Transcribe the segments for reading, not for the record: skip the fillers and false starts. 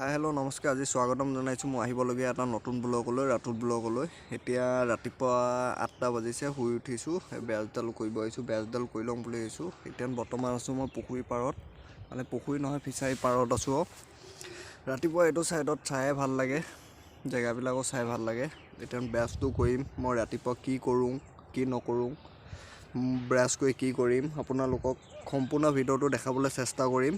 Hi hello' নমস্কাৰ। আজি স্বাগতম জনাইছোঁ মই আহিবলগীয়া এটা নতুন ব্লগলৈ, ৰাতুল ব্লগলৈ। এতিয়া ৰাতিপুৱা 8টা বাজিছে, শুই উঠিছোঁ, বেজডাল কৰিব আহিছোঁ, বেজডাল কৰি ল'ম বুলি আহিছোঁ। এতিয়া বৰ্তমান আছোঁ মই পুখুৰী পাৰত, মানে পুখুৰী নহয় ফিচাৰী পাৰত আছোঁ। ৰাতিপুৱা এইটো ছাইডত চায়ে ভাল লাগে, জেগাবিলাকো চাই ভাল লাগে। এতিয়া বেজটো কৰিম, মই ৰাতিপুৱা কি কৰোঁ কি নকৰোঁ, ব্ৰাছ কৰি কি কৰিম, আপোনালোকক সম্পূৰ্ণ ভিডিঅ'টো দেখাবলৈ চেষ্টা কৰিম।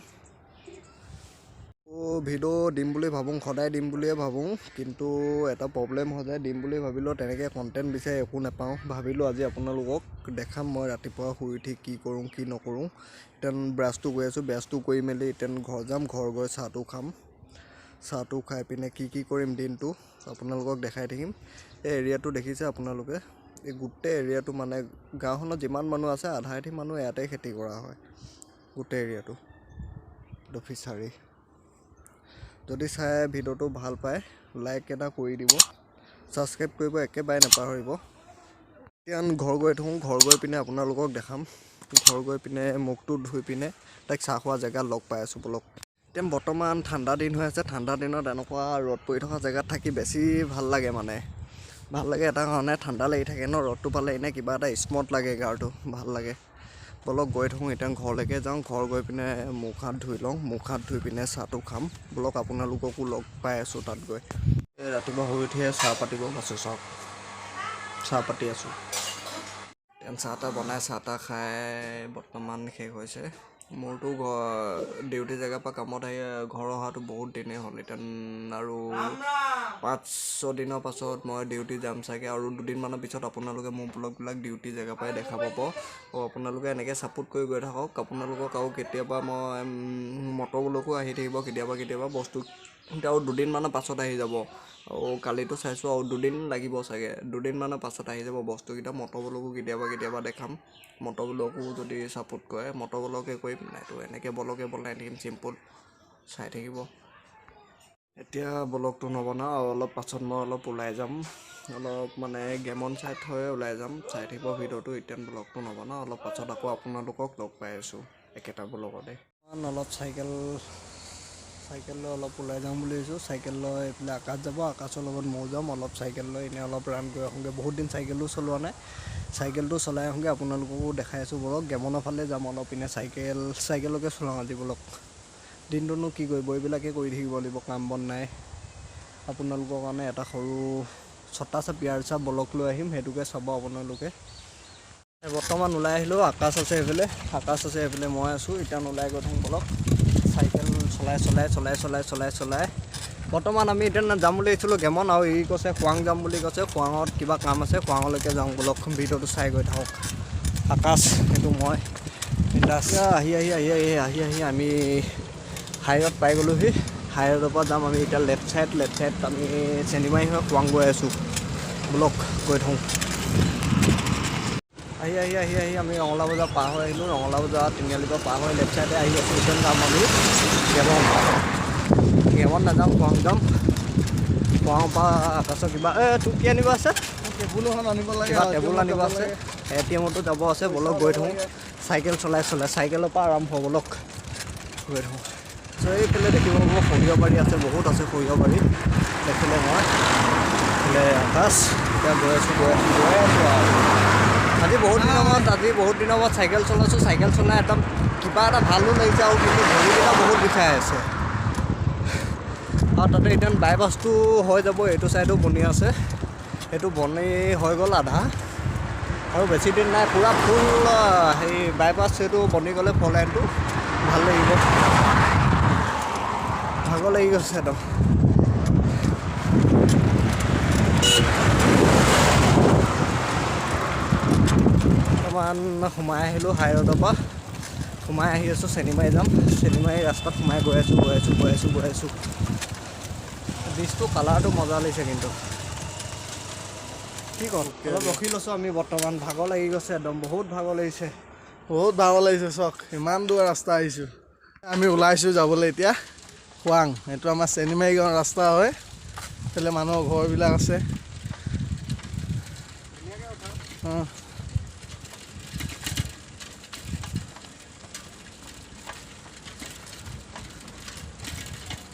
ভিডিঅ' দিম বুলি ভাবোঁ, সদায় দিম বুলিয়ে ভাবোঁ, কিন্তু এটা প্ৰব্লেম হৈ যায়। দিম বুলি ভাবিলেও তেনেকৈ কণ্টেণ্ট বিচাৰি একো নাপাওঁ। ভাবিলোঁ আজি আপোনালোকক দেখাম মই ৰাতিপুৱা শুই উঠি কি কৰোঁ কি নকৰোঁ। এতিয়া ব্ৰাছটো কৰি আছোঁ, ব্ৰাছটো কৰি মেলি এতিয়া ঘৰ যাম, ঘৰ গৈ চাহটো খাম। চাহটো খাই পিনে কি কৰিম দিনটো আপোনালোকক দেখাই থাকিম। এই এৰিয়াটো দেখিছে আপোনালোকে, এই গোটেই এৰিয়াটো মানে গাঁওখনত যিমান মানুহ আছে আধা আধি মানুহ ইয়াতে খেতি কৰা হয়। গোটেই এৰিয়াটো এইটো ফিচাৰী। যদি চাই ভিডিঅ'টো ভাল পায় লাইক এটা কৰি দিব, ছাবস্ক্ৰাইব কৰিব একেবাৰে নাপাহৰিব। এতিয়া ঘৰ গৈ থাকোঁ, ঘৰ গৈ পিনে আপোনালোকক দেখাম। ঘৰ গৈ পিনে মুখটো ধুই পিনে তাইক চাহ খোৱা জেগাত লগ পাই আছোঁ বলক। এতিয়া বৰ্তমান ঠাণ্ডা দিন হৈ আছে, ঠাণ্ডা দিনত এনেকুৱা ৰ'দ পৰি থকা জেগাত থাকি বেছি ভাল লাগে। মানে ভাল লাগে এটা কাৰণে ঠাণ্ডা লাগি থাকে ন, ৰ'দটো পালে এনেই কিবা এটা স্মুথ লাগে, গাটো ভাল লাগে। বলক গৈ থাকোঁ, এতিয়া ঘৰলৈকে যাওঁ, ঘৰ গৈ পিনে মুখ হাত ধুই লওঁ, মুখ হাত ধুই পিনে চাহটো খাম বলক। আপোনালোককো লগ পাই আছোঁ তাত গৈ। ৰাতিপুৱা শুই উঠিয়ে চাহ পাতিব আছোঁ, চাওক চাহ পাতি আছোঁ। চাহ তাহ বনাই চাহ তাহ খাই বৰ্তমান শেষ হৈছে। মোৰতো ডিউটি জেগাৰ পৰা কামত আহি ঘৰ অহাটো বহুত দিনেই হ'ল। এতিয়া আৰু 5-6 দিনৰ পাছত মই ডিউটি যাম চাগে, আৰু 2 দিনমানৰ পিছত আপোনালোকে মোৰ ব্লগবিলাক ডিউটি জেগাৰ পৰাই দেখা পাব। আপোনালোকে এনেকৈ ছাপোৰ্ট কৰি গৈ থাকক। আপোনালোকক আৰু কেতিয়াবা মই মটৰ ব্লগো আহি থাকিব কেতিয়াবা বস্তু, আৰু 2 দিনমানৰ পাছত আহি যাব। আৰু কালিতো চাইছোঁ আৰু 2 দিন লাগিব চাগে, 2 দিনমানৰ পাছত আহি যাব বস্তুকেইটা। মটৰ ব্লগো কেতিয়াবা দেখাম। মটৰ ব্লগো যদি ছাপোৰ্ট কৰে মটৰ ব্লগে কৰিম, নাইতো এনেকৈ ব্লগে বনাই থাকিম চিম্পুল, চাই থাকিব। এতিয়া ব্লগটো নবনাওঁ, আৰু অলপ পাছত মই অলপ ওলাই যাম, অলপ মানে গেমন চাই থৈ ওলাই যাম, চাই থাকিব ভিডিঅ'টো। এতিয়া ব্লগটো নবনাওঁ, অলপ পাছত আকৌ আপোনালোকক লগ পাই আছোঁ একেটা ব্লগতে। অলপ চাইকেল লৈ অলপ ওলাই যাম বুলি ভাবিছোঁ। চাইকেল লৈ এইফালে আকাশ যাব, আকাশৰ লগত ময়ো যাম। অলপ চাইকেল লৈ এনেই অলপ ৰান কৰি আহোঁগৈ, বহুত দিন চাইকেলো চলোৱা নাই, চাইকেলটো চলাই আহোঁগৈ। আপোনালোককো দেখাই আছোঁ বলক। গেমনৰ ফালে যাম অলপ, পিনে চাইকেলকে চলাওঁ আজি বলক। দিনটোনো কি কৰিব, এইবিলাকে কৰি থাকিব লাগিব, কাম বন নাই। আপোনালোকৰ কাৰণে এটা সৰু ছটা পিয়াৰচা ব্লগ লৈ আহিম, সেইটোকে চাব আপোনালোকে। বৰ্তমান ওলাই আহিলোঁ, আকাশ আছে সেইফালে, মই আছোঁ। এতিয়া ওলাই গৈ থাকোঁ বলক। চাইকেল চলাই বৰ্তমান আমি এতিয়া যাম বুলি আহিছিলোঁ গেমন, আৰু ই কৈছে খোৱাং যাম বুলি কৈছে। খোৱাঙত কিবা কাম আছে, খোৱাঙলৈকে যাওঁ বলক। ভিডিঅ'টো চাই গৈ থাকক। আকাশ সেইটো মই আহি আমি হাইৰত পাই গ'লোহি। হাইৰডৰ পৰা যাম আমি এতিয়া লেফ্ট ছাইড আমি চেনিমাৰী হৈ খোৱাং গৈ আছোঁ ব্লক। গৈ থাকোঁ। আহি আমি ৰঙালাও বজাৰ পাৰ হৈ আহিলোঁ। ৰঙালাও বজাৰ তিনিআলিৰ পৰা পাৰ হৈ লেফ্ট ছাইডে আহি আছোঁ। এতিয়া যাম আমি গেমন নাযাম, খোৱাং যাম। খোৱাঙৰ পৰা আকাশৰ কিবা তোৰ কি আনিব আছে, টেবুল এখন আনিব লাগে, টেবুল আনিব আছে, ATMতো যাব আছে বলক। গৈ থাকোঁ চাইকেল চলাই চাইকেলৰ পৰা আৰম্ভ বলক। গৈ থাকোঁ। এইফালে দেখিব পাব সৰিয়হ বাৰী আছে, বহুত আছে সৰিয়হ বাৰী দেখিলে মই। এইফালে আকাশ। এতিয়া গৈ আছোঁ আৰু আজি বহুত দিনৰ মূৰত চাইকেল চলাইছোঁ। চাইকেল চলাই একদম কিবা এটা ভালো লাগিছে, আৰু কিন্তু ভৰিকেইটা বহুত বিষাই আছে। আৰু তাতে এতিয়া বাইপাছটো হৈ যাব, এইটো ছাইডো বনি আছে, সেইটো বনি হৈ গ'ল আধা, আৰু বেছি দিন নাই, পূৰা ফুল হেৰি বাইপাছ সেইটো বনি গ'লে 4 লাইনটো ভাল লাগিব। ভাগৰ লাগি গৈছে একদম। অকণমান সোমাই আহিলোঁ হাইৰডৰ পৰা, সোমাই আহি আছোঁ চেনিমাৰী যাম। চেনিমাৰী ৰাস্তাত সোমাই গৈ আছোঁ। ব্ৰিজটো কালাৰটো মজা লাগিছে, কিন্তু কি ক'ম, অলপ ৰখি লৈছোঁ আমি বৰ্তমান। ভাগৰ লাগি গৈছে একদম, বহুত ভাগৰ লাগিছে চাওক। ইমান দূৰ ৰাস্তা আহিছোঁ, আমি ওলাইছোঁ যাবলৈ এতিয়া খোৱাং। এইটো আমাৰ চেনিমাৰী গাঁৱৰ ৰাস্তা হয়, এইফালে মানুহৰ ঘৰবিলাক আছে।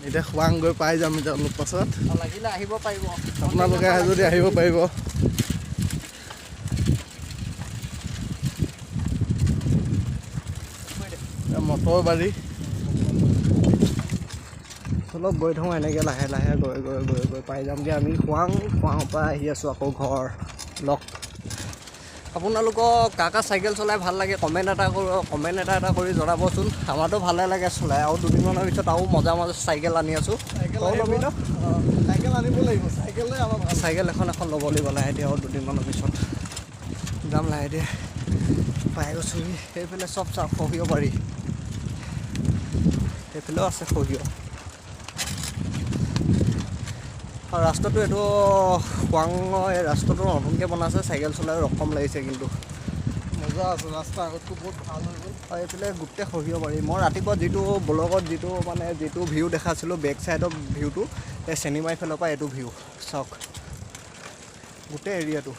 এতিয়া এতিয়া খোৱাং গৈ পাই যাম এতিয়া অলপ পাছত লাগিলে আহিব পাৰিব আপোনালোকে আহে যদি আহিব পাৰিব মটৰ বাৰী অলপ গৈ থওঁ এনেকৈ লাহে লাহে গৈ গৈ গৈ গৈ পাই যামগৈ আমি খোৱাঙৰ পৰা আহি আছোঁ আকৌ ঘৰ লগ আপোনালোকক কাৰ চাইকেল চলাই ভাল লাগে কমেণ্ট এটা কৰি জনাবচোন আমাৰতো ভালে লাগে চলাই আৰু দুদিনমানৰ পিছত আৰু মজা চাইকেল আনি আছোঁ চাইকেল আনিব লাগিব চাইকেল এখন ল'ব লাগিব লাহে দিয়ে আৰু দুদিনমানৰ পিছত যাম লাহে দিয়ে পাই গৈছোঁ সেইফালে চব চাওক সহিব পাৰি সেইফালেও আছে সহিয় আৰু ৰাস্তাটো এইটো খোৱাঙৰ এই ৰাস্তাটো নতুনকৈ বনাইছে চাইকেল চলাই ৰকম লাগিছে কিন্তু মজা আছে ৰাস্তা আগতকৈ বহুত ভাল হৈ গ'ল আৰু এইফালে গোটেই সহিব পাৰি মই ৰাতিপুৱা যিটো ব্লগত যিটো ভিউ দেখাইছিলোঁ বেক চাইডৰ ভিউটো এই চেনিমাৰি ফালৰ পৰা এইটো ভিউ চাওক গোটেই এৰিয়াটো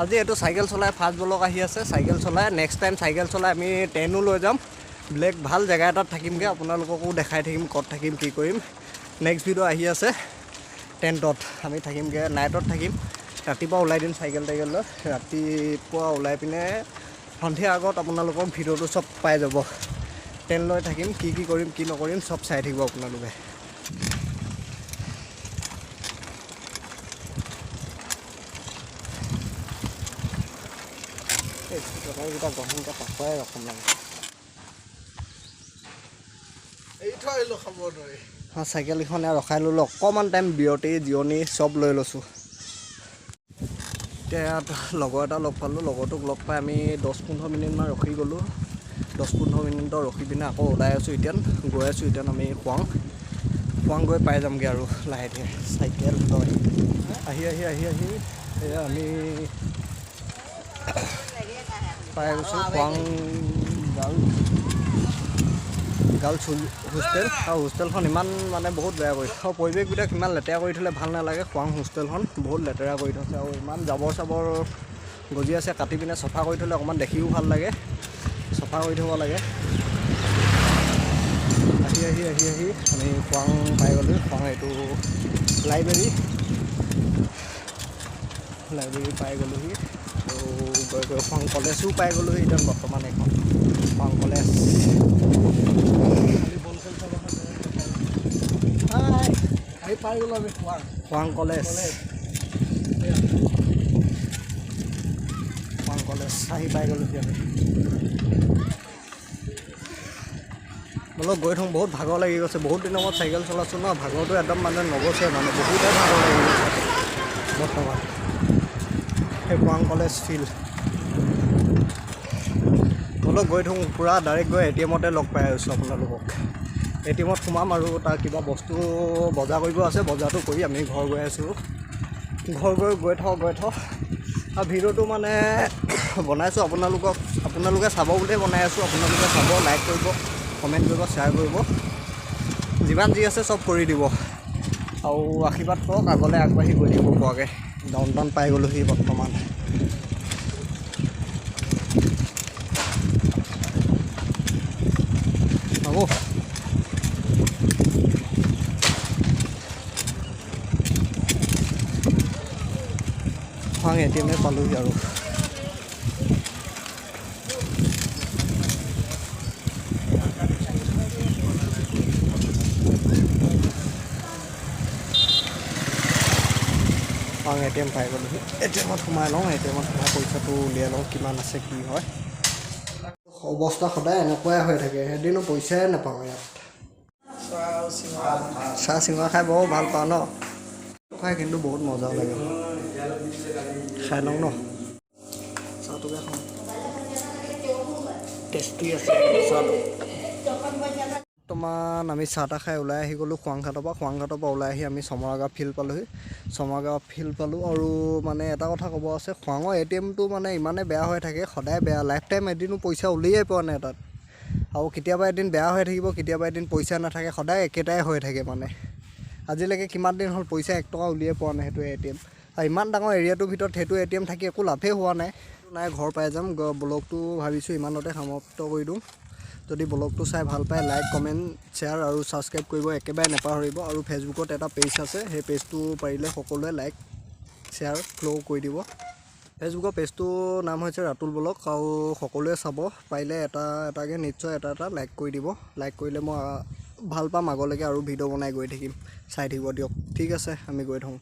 আজি এইটো চাইকেল চলাই ফাৰ্ষ্ট ব্লগ আহি আছে চাইকেল চলাই নেক্সট টাইম চাইকেল চলাই আমি ট্ৰেইনো লৈ যাম ব্লেক ভাল জেগা এটাত থাকিমগৈ আপোনালোককো দেখাই থাকিম ক'ত থাকিম কি কৰিম নেক্সট ভিডিঅ' আহি আছে টেণ্টত আমি থাকিমগৈ নাইটত থাকিম ৰাতিপুৱা ওলাই দিম চাইকেল লৈ ৰাতিপুৱা ওলাই পিনে সন্ধিয়া আগত আপোনালোকক ভিডিঅ'টো চব পাই যাব টেণ্ট লৈ থাকিম কি কৰিম কি নকৰিম চব চাই থাকিব আপোনালোকে এইকেইটা গহনকৈ পাখুৱাই ৰকম লাগে চাইকেলকেইখন ৰখাই ল'লোঁ অকণমান টাইম জিৰণি চব লৈ লৈছোঁ এতিয়া ইয়াত লগৰ এটা লগ পালোঁ লগৰটোক লগ পাই আমি 10-15 মিনিটমান ৰখি গ'লোঁ 10-15 মিনিটৰ ৰখি পিনে আকৌ ওলাই আছোঁ গৈ আছোঁ আমি খোৱাং গৈ পাই যামগৈ আৰু লাহে ধীৰে চাইকেল লৈ আহি এয়া আমি পাই গৈছোঁ খোৱাং গাৰ্লছ হোষ্টেল আৰু হোষ্টেলখন ইমান মানে বহুত বেয়া কৰি আৰু পৰিৱেশবিলাক ইমান লেতেৰা কৰি থ'লে ভাল নালাগে খোৱাং হোষ্টেলখন বহুত লেতেৰা কৰি থৈছে আৰু ইমান জাবৰ গজি আছে কাটি পিনে চফা কৰি থ'লে অকণমান দেখিও ভাল লাগে চফা কৰি থ'ব লাগে আহি আমি খোৱাং পাই গ'লোঁ খোৱাং এইটো লাইব্ৰেৰী পাই গ'লোহি আৰু গৈ খোৱাং কলেজো পাই গ'লোহি এতিয়া বৰ্তমান এখন খোৱাং কলেজ পাই গ'লোঁ আমি খোৱাং কলেজ আহি পাই গ'লোহি আমি বোলো গৈ থওঁ বহুত ভাগৰ লাগি গৈছে বহুত দিনৰ মূৰত চাইকেল চলাইছোঁ ন ভাগৰটো একদম মানে নগৈছে বহুতেই ভাগৰ লাগি গৈছে বৰ্তমান সেই খোৱাং কলেজ ফিল্ড বোলো গৈ থওঁ পূৰা ডাইৰেক্ট গৈ ATM-তে লগ পাই আছোঁ আপোনালোকক ATM-ত সোমাম আৰু তাৰ কিবা বস্তু বজাৰ কৰিব আছে বজাৰটো কৰি আমি ঘৰ গৈ আছোঁ গৈ থওঁ আৰু ভিডিঅ'টো মানে বনাইছোঁ আপোনালোকে চাব বুলিয়ে বনাই আছোঁ আপোনালোকে চাব লাইক কৰিব কমেণ্ট কৰিব শ্বেয়াৰ কৰিব যিমান যি আছে চব কৰি দিব আৰু আশীৰ্বাদ কৰক আগলৈ আগবাঢ়ি গৈ থাকিব পৰাকৈ ডাউন পাই গ'লোহি বৰ্তমান হ'ব খোৱাং ATM-এ পালোহি আৰু খোৱাং ATM পাই গ'লোহি ATM-ত সোমাই লওঁ ATM-ত সোমাই পইচাটো উলিয়াই লওঁ কিমান আছে কি হয় অৱস্থা সদায় এনেকুৱাই হৈ থাকে এদিনো পইচাই নাপাওঁ ইয়াত চাহ চিঙৰা খাই বৰ ভাল পাওঁ ন খাই কিন্তু বহুত মজাও লাগে খাই লওঁ ন চাহটোকে খাওঁ টেষ্টি আছে চাহটো বৰ্তমান আমি চাহ তাহ খাই ওলাই আহি গ'লোঁ খোৱাংঘাটৰ পৰা ওলাই আহি আমি চমৰাগাঁও ফিল্ড পালোঁ আৰু মানে এটা কথা ক'ব আছে খোৱাঙৰ ATM-টো মানে ইমানে বেয়া হৈ থাকে সদায় বেয়া লাইফ টাইম এদিনো পইচা উলিয়াই পোৱা নাই তাত আৰু কেতিয়াবা এদিন বেয়া হৈ থাকিব কেতিয়াবা এদিন পইচা নাথাকে সদায় একেটাই হৈ থাকে মানে আজিলৈকে কিমান দিন হ'ল পইচা 1 টকা উলিয়াই পোৱা নাই সেইটো ATM আৰু ইমান ডাঙৰ এৰিয়াটোৰ ভিতৰত সেইটো ATM থাকি একো লাভেই হোৱা নাই ঘৰ পাই যাম ব্লগটো ভাবিছোঁ ইমানতে সমাপ্ত কৰি দিওঁ যদি ব্লগটো চাই ভাল পায় লাইক কমেণ্ট শ্বেয়াৰ আৰু ছাবস্ক্ৰাইব কৰিব একেবাৰে নাপাহৰিব আৰু ফেচবুকত এটা পেজ আছে সেই পেজটো পাৰিলে সকলোৱে লাইক শ্বেয়াৰ ফ'ল' কৰি দিব ফেচবুকৰ পেজটোৰ নাম হৈছে ৰাতুল ব্লগ আৰু সকলোৱে চাব পাৰিলে এটাকৈ নিশ্চয় এটা লাইক কৰি দিব লাইক কৰিলে মই ভাল পাম আগলৈকে আৰু ভিডিঅ' বনাই গৈ থাকিম চাই থাকিব দিয়ক ঠিক আছে আমি গৈ থাকোঁ